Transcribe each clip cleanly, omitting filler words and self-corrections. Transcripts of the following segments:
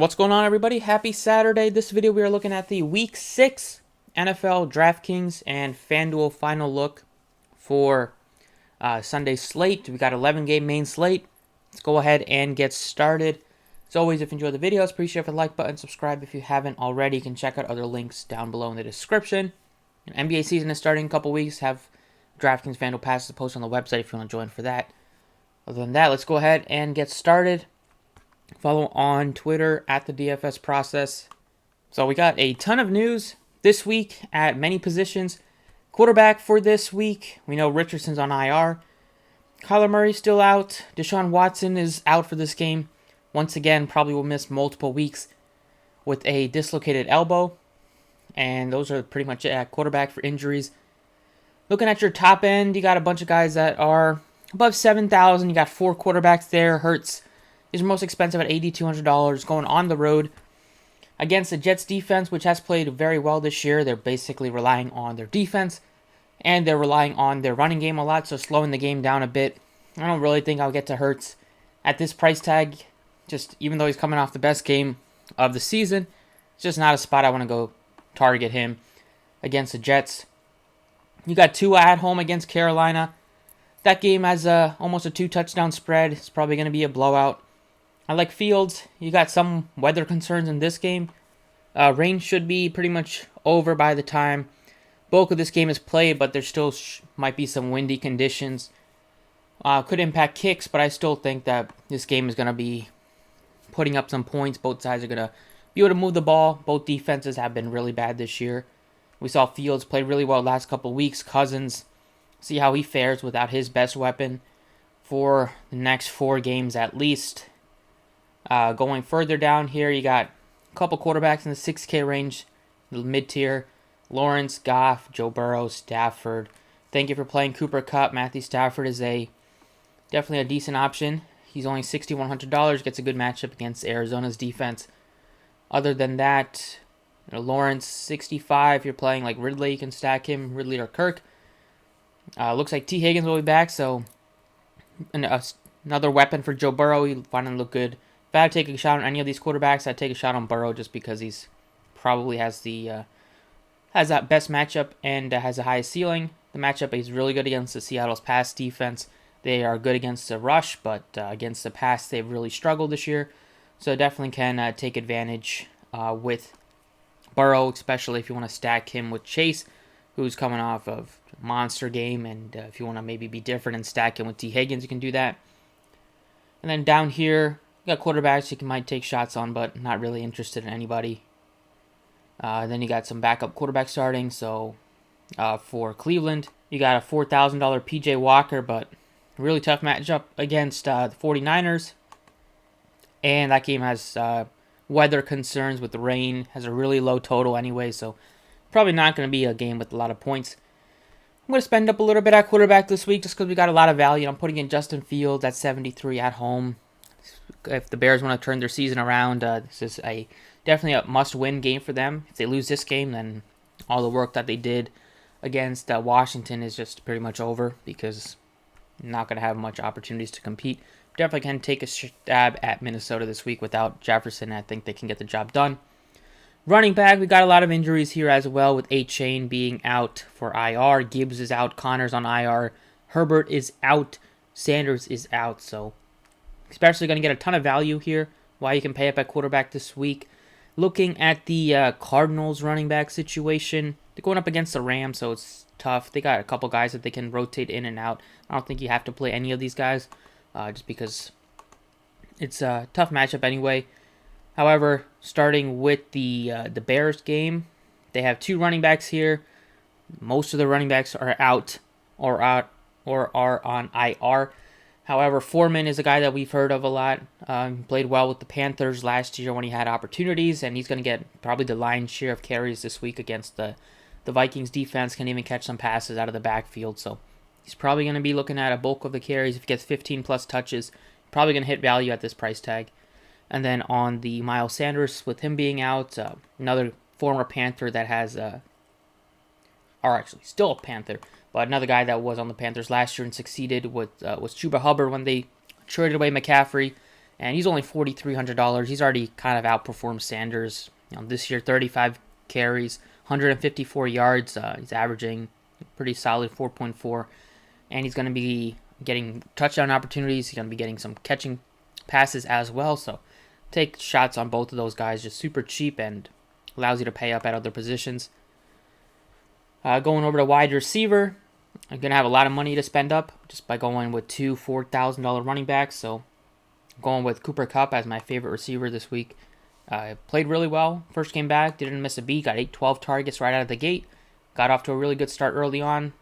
What's going on, everybody? Happy Saturday. This video we are looking at the Week 6 NFL Draftkings and Fanduel final look for Sunday's slate. We got 11-game main slate. Let's go ahead and get started. As always, if you enjoyed the videos, appreciate the like button, subscribe if you haven't already. You can check out other links down below in the description. NBA season is starting in a couple weeks. Have Draftkings Fanduel passes posted on the website if you want to join for that. Other than that, let's go ahead and get started. Follow on Twitter at the DFS process. So we got a ton of news this week at many positions. Quarterback for this week, we know Richardson's on IR. Kyler Murray's still out. Deshaun Watson is out for this game. Once again, probably will miss multiple weeks with a dislocated elbow. And those are pretty much it at quarterback for injuries. Looking at your top end, you got a bunch of guys that are above 7,000. You got 4 quarterbacks there. Hurts is most expensive at $8,200 going on the road against the Jets defense, which has played very well this year. They're basically relying on their defense, and they're relying on their running game a lot, so slowing the game down a bit. I don't really think I'll get to Hurts at this price tag. Just even though he's coming off the best game of the season, it's just not a spot I want to go target him against the Jets. You got Tua at home against Carolina. That game has almost a 2-touchdown spread. It's probably going to be a blowout. I like Fields. You got some weather concerns in this game. Rain should be pretty much over by the time bulk of this game is played, but there still might be some windy conditions. Could impact kicks, but I still think that this game is going to be putting up some points. Both sides are going to be able to move the ball. Both defenses have been really bad this year. We saw Fields play really well last couple weeks. Cousins, see how he fares without his best weapon for the next 4 games at least. Going further down here, you got a couple quarterbacks in the 6K range, the mid-tier. Lawrence, Goff, Joe Burrow, Stafford. Thank you for playing Cooper Kupp. Matthew Stafford is definitely a decent option. He's only $6,100, gets a good matchup against Arizona's defense. Other than that, Lawrence, 65. If you're playing like Ridley, you can stack him, Ridley or Kirk. Looks like T. Higgins will be back, so another weapon for Joe Burrow. He finally look good. If I had to take a shot on any of these quarterbacks, I'd take a shot on Burrow just because he's probably has that best matchup and has the highest ceiling. The matchup is really good against the Seattle's pass defense. They are good against the rush, but against the pass, they've really struggled this year. So definitely can take advantage with Burrow, especially if you want to stack him with Chase, who's coming off of a monster game. And if you want to maybe be different and stack him with T. Higgins, you can do that. And then down here, you got quarterbacks you might take shots on, but not really interested in anybody. Then you got some backup quarterbacks starting. So for Cleveland, you got a $4,000 P.J. Walker, but really tough matchup against the 49ers. And that game has weather concerns with the rain, has a really low total anyway, so probably not going to be a game with a lot of points. I'm going to spend up a little bit at quarterback this week just because we got a lot of value. I'm putting in Justin Fields at 73 at home. If the Bears want to turn their season around, this is definitely a must-win game for them. If they lose this game, then all the work that they did against Washington is just pretty much over because they're not going to have much opportunities to compete. Definitely can take a stab at Minnesota this week without Jefferson. I think they can get the job done. Running back, we got a lot of injuries here as well with A-Chain being out for IR. Gibbs is out. Connor's on IR. Herbert is out. Sanders is out. So especially going to get a ton of value here while you can pay up at quarterback this week. Looking at the Cardinals running back situation, they're going up against the Rams, so it's tough. They got a couple guys that they can rotate in and out. I don't think you have to play any of these guys just because it's a tough matchup anyway. However, starting with the Bears game, they have 2 running backs here. Most of the running backs are out or are on IR. However, Foreman is a guy that we've heard of a lot. Played well with the Panthers last year when he had opportunities, and he's going to get probably the lion's share of carries this week against the Vikings defense. Can even catch some passes out of the backfield, so he's probably going to be looking at a bulk of the carries. If he gets 15-plus touches, probably going to hit value at this price tag. And then on the Miles Sanders, with him being out, another former Panther that has, or actually still a Panther, but another guy that was on the Panthers last year and succeeded was Chuba Hubbard when they traded away McCaffrey and he's only $4,300. He's already kind of outperformed Sanders. This year, 35 carries, 154 yards. He's averaging pretty solid 4.4, and he's going to be getting touchdown opportunities. He's going to be getting some catching passes as well. So take shots on both of those guys, just super cheap and allows you to pay up at other positions. Going over to wide receiver, I'm going to have a lot of money to spend up just by going with two $4,000 running backs. So going with Cooper Kupp as my favorite receiver this week. Played really well. First came back, didn't miss a beat, got 12 targets right out of the gate. Got off to a really good start early on,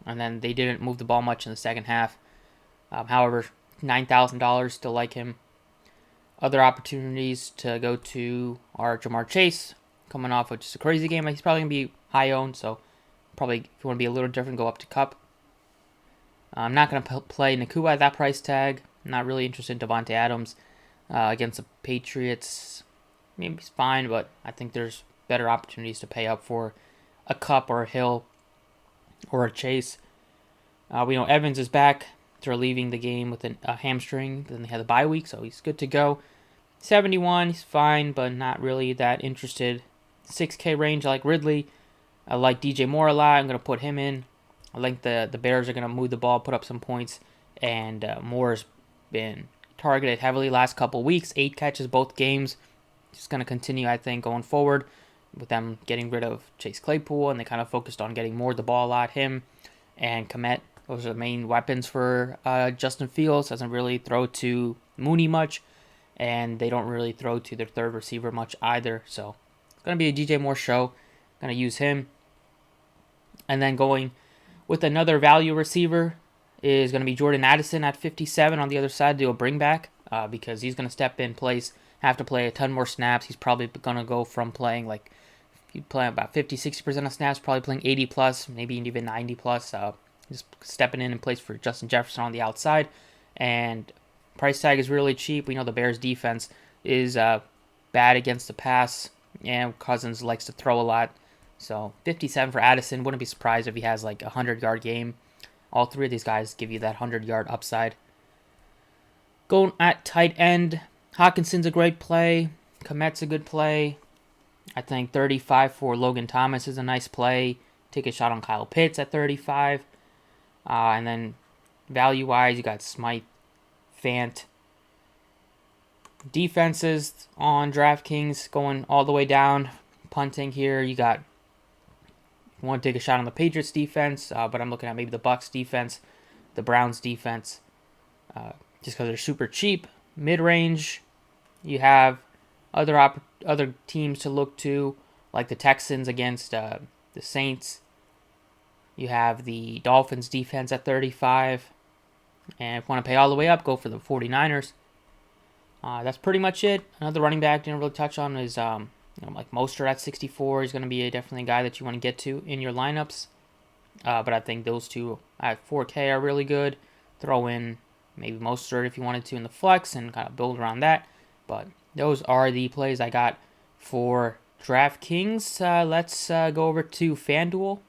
and then they didn't move the ball much in the second half. However, $9,000, still like him. Other opportunities to go to are Jamar Chase, coming off of just a crazy game. He's probably going to be high owned, so probably if you want to be a little different, go up to Kupp. I'm not going to play Nakua at that price tag. I'm not really interested in Devontae Adams against the Patriots. Maybe he's fine, but I think there's better opportunities to pay up for a Kupp or a Hill or a Chase. We know Evans is back. They're leaving the game with a hamstring. Then they have the bye week, so he's good to go. 71, he's fine, but not really that interested. 6K range, I like Ridley. I like DJ Moore a lot. I'm going to put him in. I think the Bears are going to move the ball, put up some points, and Moore's been targeted heavily last couple weeks. 8 catches both games. Just going to continue, I think, going forward with them getting rid of Chase Claypool, and they kind of focused on getting Moore the ball a lot. Him and Komet, those are the main weapons for Justin Fields. Doesn't really throw to Mooney much, and they don't really throw to their third receiver much either. So it's going to be a DJ Moore show. Going to use him. And then going with another value receiver is going to be Jordan Addison at 57 on the other side. Do a bring back because he's going to step in place, have to play a ton more snaps. He's probably going to go from playing like, if you play about 50-60% of snaps, probably playing 80 plus, maybe even 90 plus. Just stepping in place for Justin Jefferson on the outside. And price tag is really cheap. We know the Bears defense is bad against the pass, and Cousins likes to throw a lot. So 57 for Addison. Wouldn't be surprised if he has like a 100-yard game. All three of these guys give you that 100-yard upside. Going at tight end, Hawkinson's a great play. Komet's a good play. I think 35 for Logan Thomas is a nice play. Take a shot on Kyle Pitts at 35. And then value-wise, you got Smythe, Fant. Defenses on Draftkings going all the way down. Punting here, you want to take a shot on the Patriots defense, but I'm looking at maybe the Bucs defense, the Browns defense, just because they're super cheap. Mid-range, you have other teams to look to, like the Texans against the Saints. You have the Dolphins defense at 35. And if you want to pay all the way up, go for the 49ers. That's pretty much it. Another running back didn't really touch on is like Mostert at 64. He's going to be definitely a guy that you want to get to in your lineups. But I think those two at 4K are really good. Throw in maybe Mostert if you wanted to in the flex and kind of build around that. But those are the plays I got for DraftKings. Let's go over to Fanduel.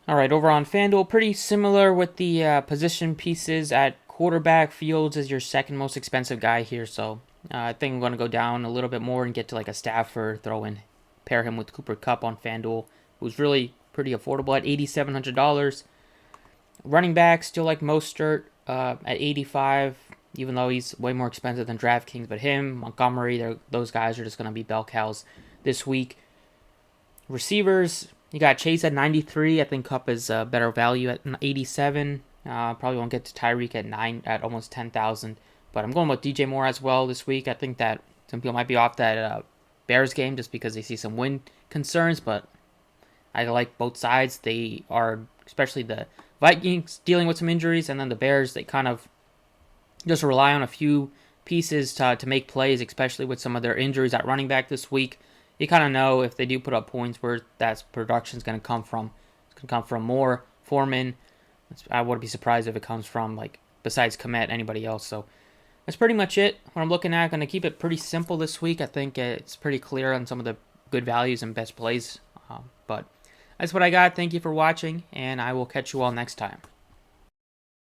All right, over on Fanduel, pretty similar with the position pieces. At quarterback, Fields is your second most expensive guy here, so I think I'm going to go down a little bit more and get to like a Stafford, pair him with Cooper Kupp on Fanduel, who's really pretty affordable at $8,700. Running back, still like Mostert at 85, even though he's way more expensive than DraftKings, but him, Montgomery, those guys are just going to be bell cows this week. Receivers, you got Chase at 93. I think Kupp is better value at 87. Probably won't get to Tyreek at almost 10,000. But I'm going with DJ Moore as well this week. I think that some people might be off that Bears game just because they see some win concerns. But I like both sides. They are, especially the Vikings, dealing with some injuries. And then the Bears, they kind of just rely on a few pieces to make plays, especially with some of their injuries at running back this week. You kind of know if they do put up points where that production is going to come from. It's going to come from Moore, Foreman. I wouldn't be surprised if it comes from, like, besides Komet, anybody else. So that's pretty much it. What I'm looking at, going to keep it pretty simple this week. I think it's pretty clear on some of the good values and best plays. But that's what I got. Thank you for watching, and I will catch you all next time.